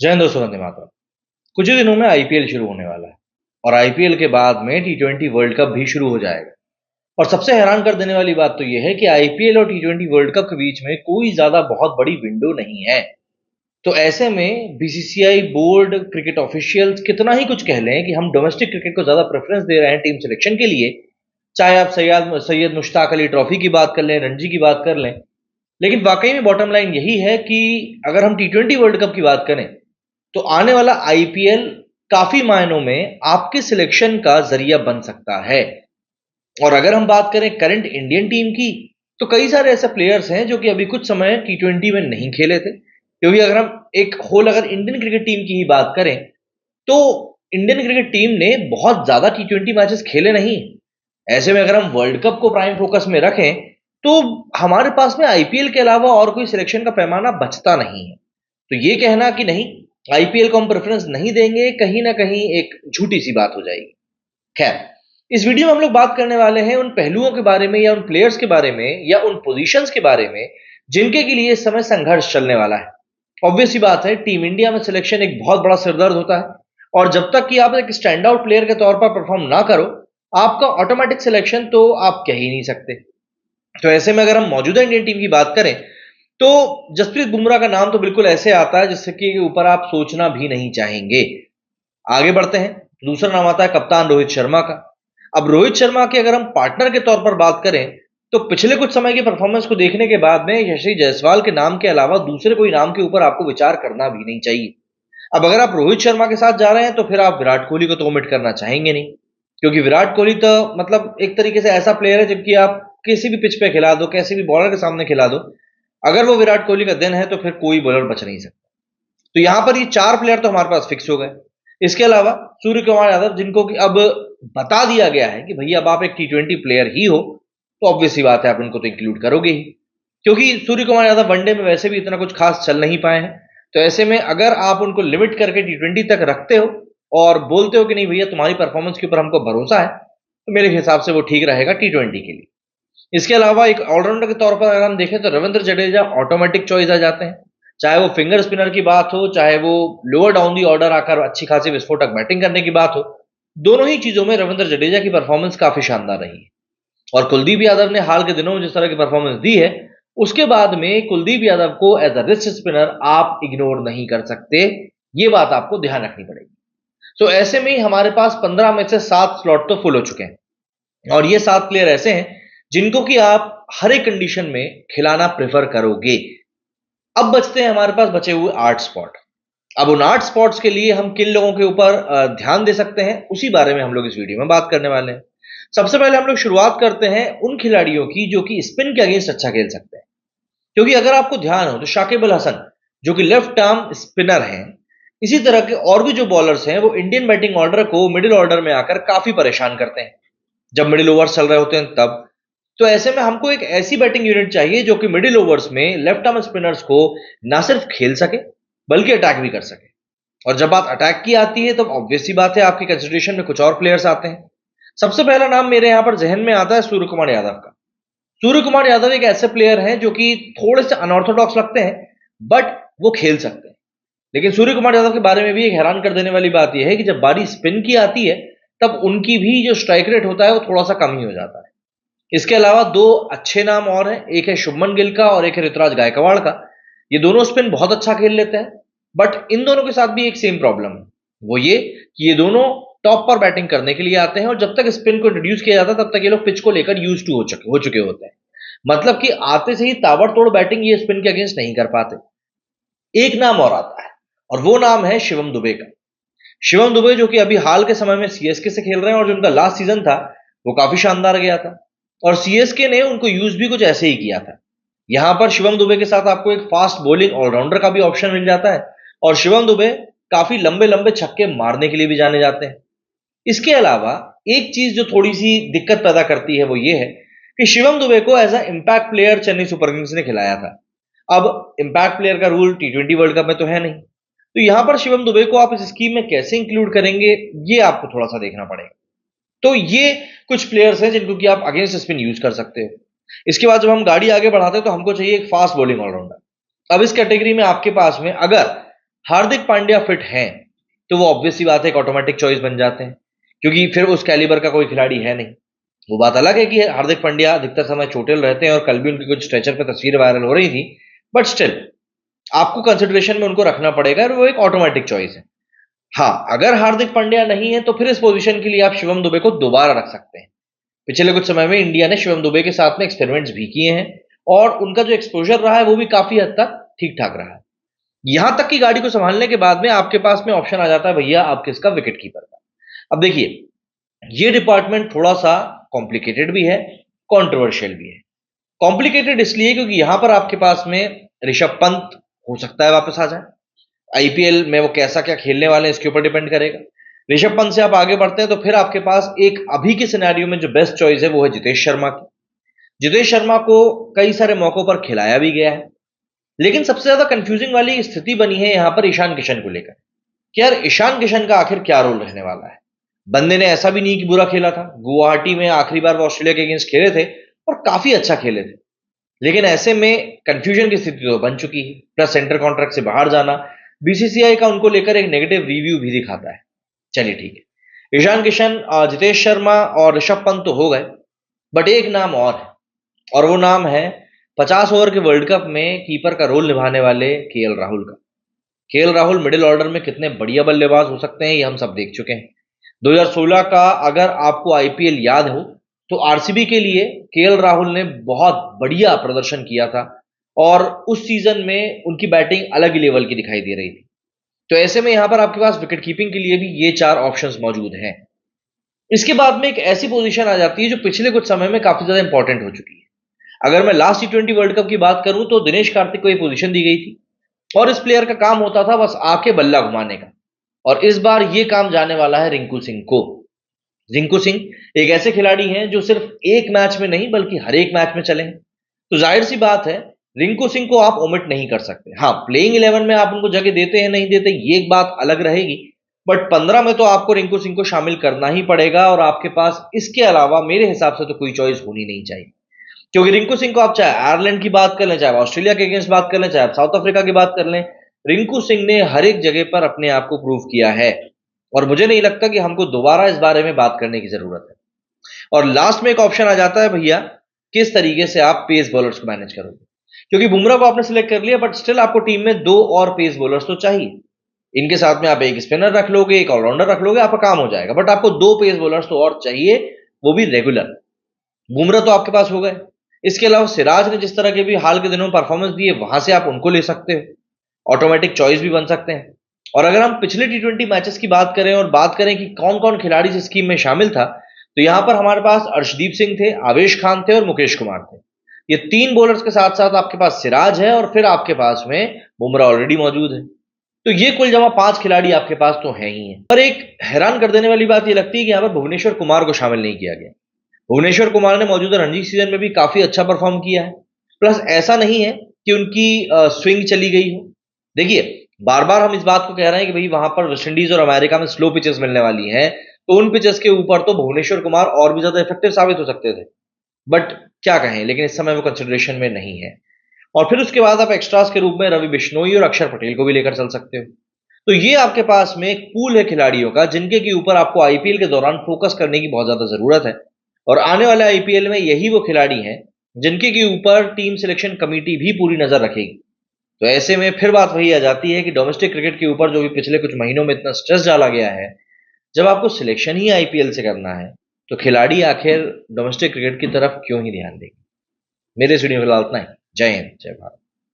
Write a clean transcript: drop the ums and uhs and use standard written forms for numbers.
जय हिंद दोस्तों, वंदे मातरम। कुछ ही दिनों में आईपीएल शुरू होने वाला है और आईपीएल के बाद में टी20 वर्ल्ड कप भी शुरू हो जाएगा। और सबसे हैरान कर देने वाली बात तो यह है कि आईपीएल और टी20 वर्ल्ड कप के बीच में कोई ज्यादा बहुत बड़ी विंडो नहीं है। तो ऐसे में बीसीसीआई बोर्ड, क्रिकेट ऑफिशियल्स कितना ही कुछ कह लें कि हम डोमेस्टिक क्रिकेट को ज्यादा प्रेफरेंस दे रहे हैं टीम सिलेक्शन के लिए, चाहे आप सैयद सैयद मुश्ताक अली ट्रॉफी की बात कर लें, रणजी की बात कर लें, लेकिन वाकई में बॉटम लाइन यही है कि अगर हम टी20 वर्ल्ड कप की बात करें तो आने वाला आईपीएल काफी मायनों में आपके सिलेक्शन का जरिया बन सकता है। और अगर हम बात करें करंट इंडियन टीम की, तो कई सारे ऐसे प्लेयर्स हैं जो कि अभी कुछ समय टी20 में नहीं खेले थे, क्योंकि अगर हम अगर इंडियन क्रिकेट टीम की ही बात करें तो इंडियन क्रिकेट टीम ने बहुत ज्यादा टी20 मैचेस खेले नहीं। ऐसे में अगर हम वर्ल्ड कप को प्राइम फोकस में रखें तो हमारे पास में आईपीएल के अलावा और कोई सिलेक्शन का पैमाना बचता नहीं है। तो ये कहना कि नहीं, आईपीएल को हम प्रेफरेंस नहीं देंगे, कहीं ना कहीं एक झूठी सी बात हो जाएगी। खैर, इस वीडियो में हम लोग बात करने वाले हैं उन पहलुओं के बारे में या उन प्लेयर्स के बारे में या उन पोजीशंस के बारे में जिनके के लिए इस समय संघर्ष चलने वाला है। ऑब्वियस सी बात है, टीम इंडिया में सिलेक्शन एक बहुत बड़ा सिरदर्द होता है और जब तक कि आप एक स्टैंड आउट प्लेयर के तौर पर परफॉर्म ना करो, आपका ऑटोमेटिक सिलेक्शन तो आप कह ही नहीं सकते। तो ऐसे में अगर हम मौजूदा इंडियन टीम की बात करें तो जसप्रीत बुमराह का नाम तो बिल्कुल ऐसे आता है जिसके ऊपर आप सोचना भी नहीं चाहेंगे। आगे बढ़ते हैं, दूसरा नाम आता है कप्तान रोहित शर्मा का। अब रोहित शर्मा के अगर हम पार्टनर के तौर पर बात करें तो पिछले कुछ समय की परफॉर्मेंस को देखने के बाद में यशस्वी जायसवाल के नाम के अलावा दूसरे कोई नाम के ऊपर आपको विचार करना भी नहीं चाहिए। अब अगर आप रोहित शर्मा के साथ जा रहे हैं तो फिर आप विराट कोहली को तो ओमिट करना चाहेंगे नहीं, क्योंकि विराट कोहली तो मतलब एक तरीके से ऐसा प्लेयर है जबकि आप किसी भी पिच पे खिला दो, किसी भी बॉलर के सामने खिला दो, अगर वो विराट कोहली का दिन है तो फिर कोई बॉलर बच नहीं सकता। तो यहां पर ये चार प्लेयर तो हमारे पास फिक्स हो गए। इसके अलावा सूर्य कुमार यादव, जिनको कि अब बता दिया गया है कि भैया अब आप एक टी20 प्लेयर ही हो, तो ऑब्वियस सी बात है आप उनको तो इंक्लूड करोगे ही, क्योंकि सूर्य कुमार यादव वनडे में वैसे भी इतना कुछ खास चल नहीं पाए हैं। तो ऐसे में अगर आप उनको लिमिट करके टी20 तक रखते हो और बोलते हो कि नहीं भैया तुम्हारी परफॉर्मेंस के ऊपर हमको भरोसा है, तो मेरे हिसाब से वो ठीक रहेगा टी20 के लिए। इसके अलावा एक ऑलराउंडर के तौर पर अगर हम देखें तो रविंद्र जडेजा ऑटोमेटिक चॉइस आ जाते हैं, चाहे वो फिंगर स्पिनर की बात हो, चाहे वो लोअर डाउन दी ऑर्डर आकर अच्छी खासी विस्फोटक बैटिंग करने की बात हो, दोनों ही चीजों में रविंद्र जडेजा की परफॉर्मेंस काफी शानदार रही है। और कुलदीप यादव ने हाल के दिनों में जिस तरह की परफॉर्मेंस दी है, उसके बाद में कुलदीप यादव को एज अ रिस्ट स्पिनर आप इग्नोर नहीं कर सकते, ये बात आपको ध्यान रखनी पड़ेगी। तो ऐसे में ही हमारे पास 15 में से 7 स्लॉट तो फुल हो चुके हैं और ये 7 प्लेयर ऐसे हैं जिनको कि आप हर एक कंडीशन में खिलाना प्रेफर करोगे। अब बचते हैं हमारे पास बचे हुए 8 स्पॉट। अब उन 8 स्पॉट्स के लिए हम किन लोगों के ऊपर ध्यान दे सकते हैं, उसी बारे में हम लोग इस वीडियो में बात करने वाले हैं। सबसे पहले हम लोग शुरुआत करते हैं उन खिलाड़ियों की जो कि स्पिन के अगेंस्ट अच्छा खेल सकते हैं, क्योंकि अगर आपको ध्यान हो तो शाकिब अल हसन जो कि लेफ्ट आर्म स्पिनर हैं, इसी तरह के और भी जो बॉलर्स हैं वो इंडियन बैटिंग ऑर्डर को मिडिल ऑर्डर में आकर काफी परेशान करते हैं जब मिडिल ओवर्स चल रहे होते हैं तब। तो ऐसे में हमको एक ऐसी बैटिंग यूनिट चाहिए जो कि मिडिल ओवर्स में लेफ्ट आर्म स्पिनर्स को ना सिर्फ खेल सके बल्कि अटैक भी कर सके। और जब बात अटैक की आती है तो ऑब्वियस सी बात है आपकी कंसिडरेशन में कुछ और प्लेयर्स आते हैं। सबसे पहला नाम मेरे यहां पर जहन में आता है सूर्य कुमार यादव का। सूर्य कुमार यादव एक ऐसे प्लेयर हैं जो कि थोड़े से अनऑर्थोडॉक्स लगते हैं, बट वो खेल सकते हैं। लेकिन सूर्य कुमार यादव के बारे में भी एक हैरान कर देने वाली बात यह है कि जब बारी स्पिन की आती है तब उनकी भी जो स्ट्राइक रेट होता है वो थोड़ा सा कम ही हो जाता है। इसके अलावा 2 अच्छे नाम और हैं, एक है शुभमन गिल का और एक है ऋतुराज गायकवाड़ का। ये दोनों स्पिन बहुत अच्छा खेल लेते हैं, बट इन दोनों के साथ भी एक सेम प्रॉब्लम है, वो ये कि ये दोनों टॉप पर बैटिंग करने के लिए आते हैं और जब तक स्पिन को इंट्रोड्यूस किया जाता है तब तक ये लोग पिच को लेकर यूज टू हो चुके होते हैं। मतलब कि आते से ही ताबड़तोड़ बैटिंग ये स्पिन के अगेंस्ट नहीं कर पाते। एक नाम और आता है और वो नाम है शिवम दुबे का। शिवम दुबे जो कि अभी हाल के समय में सीएसके से खेल रहे हैं और जो उनका लास्ट सीजन था वो काफी शानदार गया था और सीएसके ने उनको यूज भी कुछ ऐसे ही किया था। यहां पर शिवम दुबे के साथ आपको एक फास्ट बॉलिंग ऑलराउंडर का भी ऑप्शन मिल जाता है और शिवम दुबे काफी लंबे लंबे छक्के मारने के लिए भी जाने जाते हैं। इसके अलावा एक चीज जो थोड़ी सी दिक्कत पैदा करती है वो ये है कि शिवम दुबे को as a impact player Chennai Super Kings ने खिलाया था। अब इम्पैक्ट प्लेयर का रूल टी20 वर्ल्ड कप में तो है नहीं, तो यहां पर शिवम दुबे को आप इस स्कीम में कैसे इंक्लूड करेंगे ये आपको थोड़ा सा देखना पड़ेगा। तो ये कुछ प्लेयर्स हैं जिनको कि आप अगेंस्ट स्पिन यूज कर सकते हो। इसके बाद जब हम गाड़ी आगे बढ़ाते हैं तो हमको चाहिए एक फास्ट बॉलिंग ऑलराउंडर। अब इस कैटेगरी में आपके पास में अगर हार्दिक पांड्या फिट हैं तो वो ऑब्वियस सी बात है, एक ऑटोमेटिक चॉइस बन जाते हैं, क्योंकि फिर उस कैलिबर का कोई खिलाड़ी है नहीं। वो बात अलग है कि हार्दिक पांड्या अधिकतर समय चोटिल रहते हैं और कल भी उनकी कुछ स्ट्रेचर पर तस्वीर वायरल हो रही थी, बट स्टिल आपको कंसिडरेशन में उनको रखना पड़ेगा और वो एक ऑटोमेटिक चॉइस है। हाँ, अगर हार्दिक पांड्या नहीं है तो फिर इस पोजीशन के लिए आप शिवम दुबे को दोबारा रख सकते हैं। पिछले कुछ समय में इंडिया ने शिवम दुबे के साथ में एक्सपेरिमेंट्स भी किए हैं और उनका जो एक्सपोजर रहा है वो भी काफी हद तक ठीक ठाक रहा है। यहां तक कि गाड़ी को संभालने के बाद में आपके पास में ऑप्शन आ जाता है भैया आप किसका, विकेट कीपर का। अब देखिए, ये डिपार्टमेंट थोड़ा सा कॉम्प्लिकेटेड भी है, कॉन्ट्रोवर्शियल भी है। कॉम्प्लिकेटेड इसलिए क्योंकि यहां पर आपके पास में ऋषभ पंत हो सकता है वापस आ जाए। आईपीएल में वो कैसा क्या खेलने वाले हैं इसके ऊपर डिपेंड करेगा। ऋषभ पंत से आप आगे बढ़ते हैं तो फिर आपके पास एक अभी के सिनेरियो में जो बेस्ट चॉइस है वो है जितेश शर्मा की। जितेश शर्मा को कई सारे मौकों पर खिलाया भी गया है, लेकिन सबसे ज्यादा कंफ्यूजिंग वाली स्थिति बनी है यहां पर ईशान किशन को लेकर कि यार ईशान किशन का आखिर क्या रोल रहने वाला है। बंदे ने ऐसा भी नहीं कि बुरा खेला था, गुवाहाटी में आखिरी बार वो ऑस्ट्रेलिया के अगेंस्ट खेले थे और काफी अच्छा खेले थे, लेकिन ऐसे में कंफ्यूजन की स्थिति तो बन चुकी है। प्लस सेंटर कॉन्ट्रैक्ट से बाहर जाना बीसीसीआई का उनको लेकर एक नेगेटिव रिव्यू भी दिखाता है। चलिए ठीक है, ईशान किशन, जितेश शर्मा और ऋषभ पंत तो हो गए, बट एक नाम और है और वो नाम है 50 ओवर के वर्ल्ड कप में कीपर का रोल निभाने वाले केएल राहुल का। केएल राहुल मिडिल ऑर्डर में कितने बढ़िया बल्लेबाज हो सकते हैं ये हम सब देख चुके हैं। 2016 का अगर आपको आईपीएल याद हो तो आरसीबी के लिए केएल राहुल ने बहुत बढ़िया प्रदर्शन किया था और उस सीजन में उनकी बैटिंग अलग ही लेवल की दिखाई दे रही थी। तो ऐसे में यहां पर आपके पास विकेट कीपिंग के लिए भी ये 4 ऑप्शंस मौजूद हैं। इसके बाद में एक ऐसी पोजीशन आ जाती है जो पिछले कुछ समय में काफी ज्यादा इंपॉर्टेंट हो चुकी है। अगर मैं लास्ट टी20 वर्ल्ड कप की बात करूं तो दिनेश कार्तिक को ये पोजीशन दी गई थी और इस प्लेयर का काम होता था बस आके बल्ला घुमाने का, और इस बार ये काम जाने वाला है रिंकू सिंह को। रिंकू सिंह एक ऐसे खिलाड़ी हैं जो सिर्फ एक मैच में नहीं बल्कि हर एक मैच में चले हैं, तो जाहिर सी बात है रिंकू सिंह को आप ओमिट नहीं कर सकते। हाँ, प्लेइंग 11 में आप उनको जगह देते हैं नहीं देते ये एक बात अलग रहेगी, बट 15 में तो आपको रिंकू सिंह को शामिल करना ही पड़ेगा और आपके पास इसके अलावा मेरे हिसाब से तो कोई चॉइस होनी नहीं चाहिए। क्योंकि रिंकू सिंह को आप चाहे आयरलैंड की बात कर लें, चाहे ऑस्ट्रेलिया के अगेंस्ट बात कर लें, चाहे आप साउथ अफ्रीका की बात कर लें, रिंकू सिंह ने हर एक जगह पर अपने आप को प्रूव किया है और मुझे नहीं लगता कि हमको दोबारा इस बारे में बात करने की जरूरत है। और लास्ट में एक ऑप्शन आ जाता है भैया, किस तरीके से आप पेस बॉलर्स को मैनेज करोगे, क्योंकि बुमराह को आपने सिलेक्ट कर लिया बट स्टिल आपको टीम में 2 और पेस बॉलर्स तो चाहिए। इनके साथ में आप एक स्पिनर रख लोगे, एक ऑलराउंडर रख लोगे, आपका काम हो जाएगा, बट आपको 2 पेस बॉलर्स तो और चाहिए, वो भी रेगुलर। बुमराह तो आपके पास हो गए, इसके अलावा सिराज ने जिस तरह के भी हाल के दिनों में परफॉर्मेंस दी है वहां से आप उनको ले सकते हो, ऑटोमेटिक चॉइस भी बन सकते हैं। और अगर हम पिछले टी20 मैचेस की बात करें और बात करें कि कौन कौन खिलाड़ी इस स्कीम में शामिल था, तो यहां पर हमारे पास अर्शदीप सिंह थे, आवेश खान थे और मुकेश कुमार थे। ये 3 बॉलर्स के साथ साथ आपके पास सिराज है और फिर आपके पास में बुमराह ऑलरेडी मौजूद है। तो ये कुल जमा 5 खिलाड़ी आपके पास तो है ही है। पर एक हैरान कर देने वाली बात ये लगती है कि यहां पर भुवनेश्वर कुमार को शामिल नहीं किया गया। भुवनेश्वर कुमार ने मौजूदा रणजी सीजन में भी काफी अच्छा परफॉर्म किया है, प्लस ऐसा नहीं है कि उनकी स्विंग चली गई हो। देखिए, बार बार हम इस बात को कह रहे हैं कि भाई वहां पर वेस्टइंडीज और अमेरिका में स्लो पिचेस मिलने वाली हैं, तो उन पिचेस के ऊपर तो भुवनेश्वर कुमार और भी ज्यादा इफेक्टिव साबित हो सकते थे, बट क्या कहें, लेकिन इस समय वो कंसिडरेशन में नहीं है। और फिर उसके बाद आप एक्स्ट्रास के रूप में रवि बिश्नोई और अक्षर पटेल को भी लेकर चल सकते हो। तो ये आपके पास में एक पूल है खिलाड़ियों का जिनके के ऊपर आपको आईपीएल के दौरान फोकस करने की बहुत ज्यादा जरूरत है, और आने वाले आईपीएल में यही वो खिलाड़ी हैं जिनके के ऊपर टीम सिलेक्शन कमेटी भी पूरी नजर रखेगी। तो ऐसे में फिर बात वही आ जाती है कि डोमेस्टिक क्रिकेट के ऊपर जो भी पिछले कुछ महीनों में इतना स्ट्रेस डाला गया है, जब आपको सिलेक्शन ही आईपीएल से करना है तो खिलाड़ी आखिर डोमेस्टिक क्रिकेट की तरफ क्यों ही ध्यान देंगे। मेरे इस वीडियो में फिलहाल इतना ही। जय हिंद, जय भारत।